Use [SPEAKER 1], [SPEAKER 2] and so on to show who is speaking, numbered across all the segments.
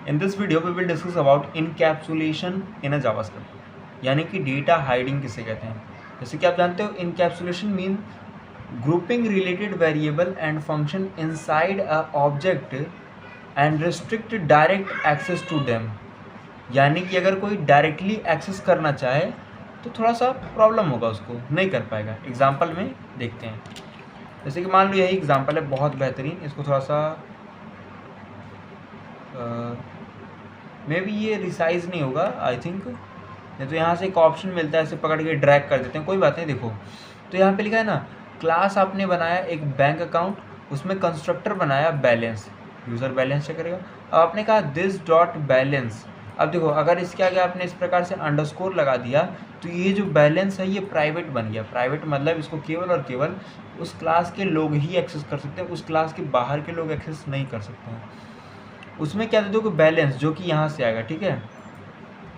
[SPEAKER 1] In this video we will discuss about encapsulation in a JavaScript, यानी कि data hiding किसे कहते हैं। जैसे कि आप जानते हो encapsulation mean grouping related variable and function inside a object and restrict direct access to them, यानी कि अगर कोई डायरेक्टली एक्सेस करना चाहे तो थोड़ा सा प्रॉब्लम होगा, उसको नहीं कर पाएगा। एग्जाम्पल में देखते हैं। जैसे कि मान लो यही एग्जाम्पल है, बहुत बेहतरीन। इसको थोड़ा सा मे बी ये रिसाइज नहीं होगा आई थिंक, नहीं तो यहाँ से एक ऑप्शन मिलता है, इसे पकड़ के ड्रैग कर देते हैं, कोई बात नहीं। देखो तो यहाँ पे लिखा है ना, क्लास आपने बनाया एक बैंक अकाउंट, उसमें कंस्ट्रक्टर बनाया बैलेंस, यूज़र बैलेंस चेक करेगा। अब आपने कहा दिस डॉट बैलेंस। अब देखो अगर इसके आगे आपने इस प्रकार से अंडरस्कोर लगा दिया तो ये जो बैलेंस है ये प्राइवेट बन गया। प्राइवेट मतलब इसको केवल और केवल उस क्लास के लोग ही एक्सेस कर सकते हैं, उस क्लास के बाहर के लोग एक्सेस नहीं कर सकते हैं। उसमें क्या दे दो कि बैलेंस, जो कि यहाँ से आएगा, ठीक है।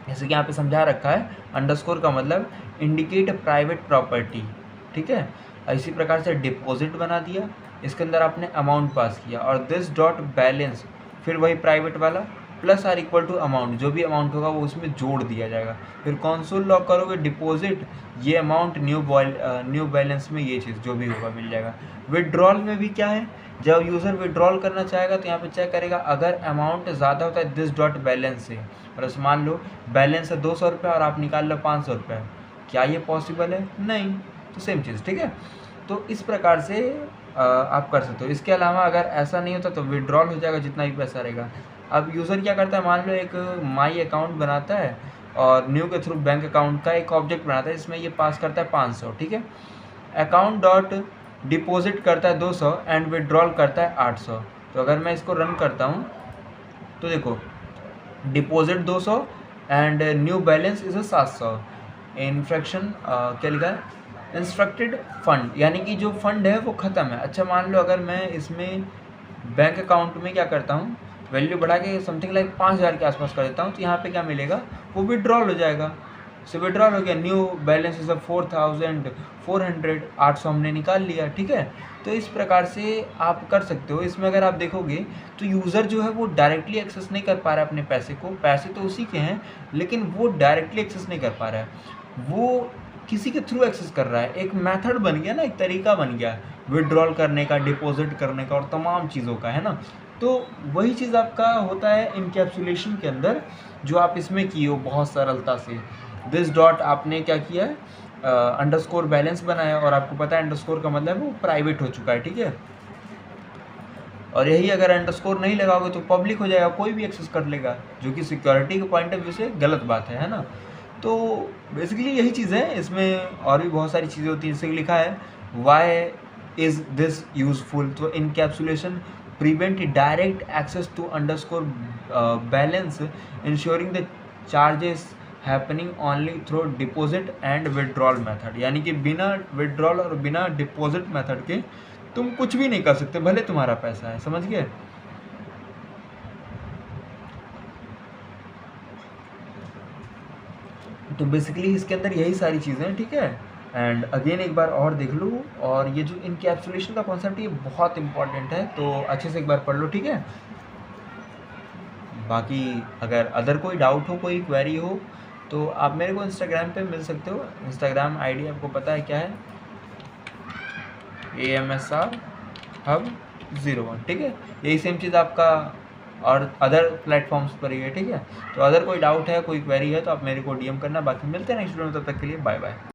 [SPEAKER 1] जैसे कि यहाँ पे समझा रखा है, अंडरस्कोर का मतलब इंडिकेट प्राइवेट प्रॉपर्टी, ठीक है। इसी प्रकार से डिपॉजिट बना दिया, इसके अंदर आपने अमाउंट पास किया, और दिस डॉट बैलेंस फिर वही प्राइवेट वाला plus R equal to amount, जो भी अमाउंट होगा वो उसमें जोड़ दिया जाएगा। फिर कंसोल लॉग करोगे डिपॉजिट, ये अमाउंट न्यू बैलेंस में ये चीज़ जो भी होगा मिल जाएगा। विड्रॉल में भी क्या है, जब यूज़र विड्रॉल करना चाहेगा तो यहाँ पे चेक करेगा, अगर अमाउंट ज़्यादा होता है दिस डॉट बैलेंस से, और मान लो बैलेंस है 200 रुपये और आप निकाल लो 500 रुपये, क्या ये पॉसिबल है? नहीं। तो सेम चीज़, ठीक है। तो इस प्रकार से आप कर सकते हो। इसके अलावा अगर ऐसा नहीं होता तो विड्रॉल हो जाएगा जितना भी पैसा रहेगा। अब यूज़र क्या करता है, मान लो एक माई अकाउंट बनाता है और न्यू के थ्रू बैंक अकाउंट का एक ऑब्जेक्ट बनाता है, इसमें ये पास करता है 500, ठीक है। अकाउंट डॉट डिपॉजिट करता है 200 एंड विड्रॉल करता है 800। तो अगर मैं इसको रन करता हूँ तो देखो deposit 200 and new balance is 700। Infarction क्या लिखा है, इंस्ट्रक्टेड फंड, यानी कि जो फंड है वो ख़त्म है। अच्छा मान लो अगर मैं इसमें बैंक अकाउंट में क्या करता हूँ, वैल्यू बढ़ा के समथिंग लाइक 5000 के आसपास कर देता हूँ, तो यहाँ पे क्या मिलेगा, वो विड्रॉल हो जाएगा। सो विड्रॉल हो गया, न्यू बैलेंस इज 4400, 800 हमने निकाल लिया, ठीक है। तो इस प्रकार से आप कर सकते हो। इसमें अगर आप देखोगे तो यूज़र जो है वो डायरेक्टली एक्सेस नहीं कर पा रहा है अपने पैसे को, पैसे तो उसी के हैं लेकिन वो डायरेक्टली एक्सेस नहीं कर पा रहा है, वो किसी के थ्रू एक्सेस कर रहा है। एक मेथड बन गया ना, एक तरीका बन गया विड्रॉल करने का, डिपॉजिट करने का और तमाम चीज़ों का, है ना। तो वही चीज़ आपका होता है इनकैप्सुलेशन के अंदर, जो आप इसमें किए हो बहुत सरलता से। दिस डॉट आपने क्या किया है, अंडरस्कोर बैलेंस बनाया, और आपको पता है अंडरस्कोर का मतलब वो प्राइवेट हो चुका है, ठीक है। और यही अगर अंडरस्कोर नहीं लगाओगे तो पब्लिक हो जाएगा, कोई भी एक्सेस कर लेगा, जो कि सिक्योरिटी के पॉइंट ऑफ व्यू से गलत बात है ना। तो बेसिकली यही चीज़ है। इसमें और भी बहुत सारी चीज़ें होती हैं। जैसे लिखा है वाई इज़ दिस यूजफुल, तो encapsulation prevent direct access to underscore balance, ensuring the charges happening only through deposit and withdrawal method, यानी कि बिना विड्रॉल और बिना डिपॉजिट मेथड के तुम कुछ भी नहीं कर सकते, भले तुम्हारा पैसा है। समझ गए? तो बेसिकली इसके अंदर यही सारी चीज़ें हैं, ठीक है। एंड अगेन एक बार और देख लो, और ये जो इनकैप्सुलेशन का कॉन्सेप्ट ये बहुत इंपॉर्टेंट है, तो अच्छे से एक बार पढ़ लो, ठीक है। बाकी अगर अदर कोई डाउट हो, कोई क्वेरी हो, तो आप मेरे को इंस्टाग्राम पे मिल सकते हो। इंस्टाग्राम आईडी आपको पता है क्या है, AMSR Hub 01, ठीक है। यही सेम चीज़ आपका और अदर प्लेटफॉर्म्स पर ही है, ठीक है। तो अगर कोई डाउट है, कोई क्वेरी है, तो आप मेरे को DM करना। बाकी मिलते हैं नेक्स्ट वीडियो में, तब तक के लिए बाय बाय।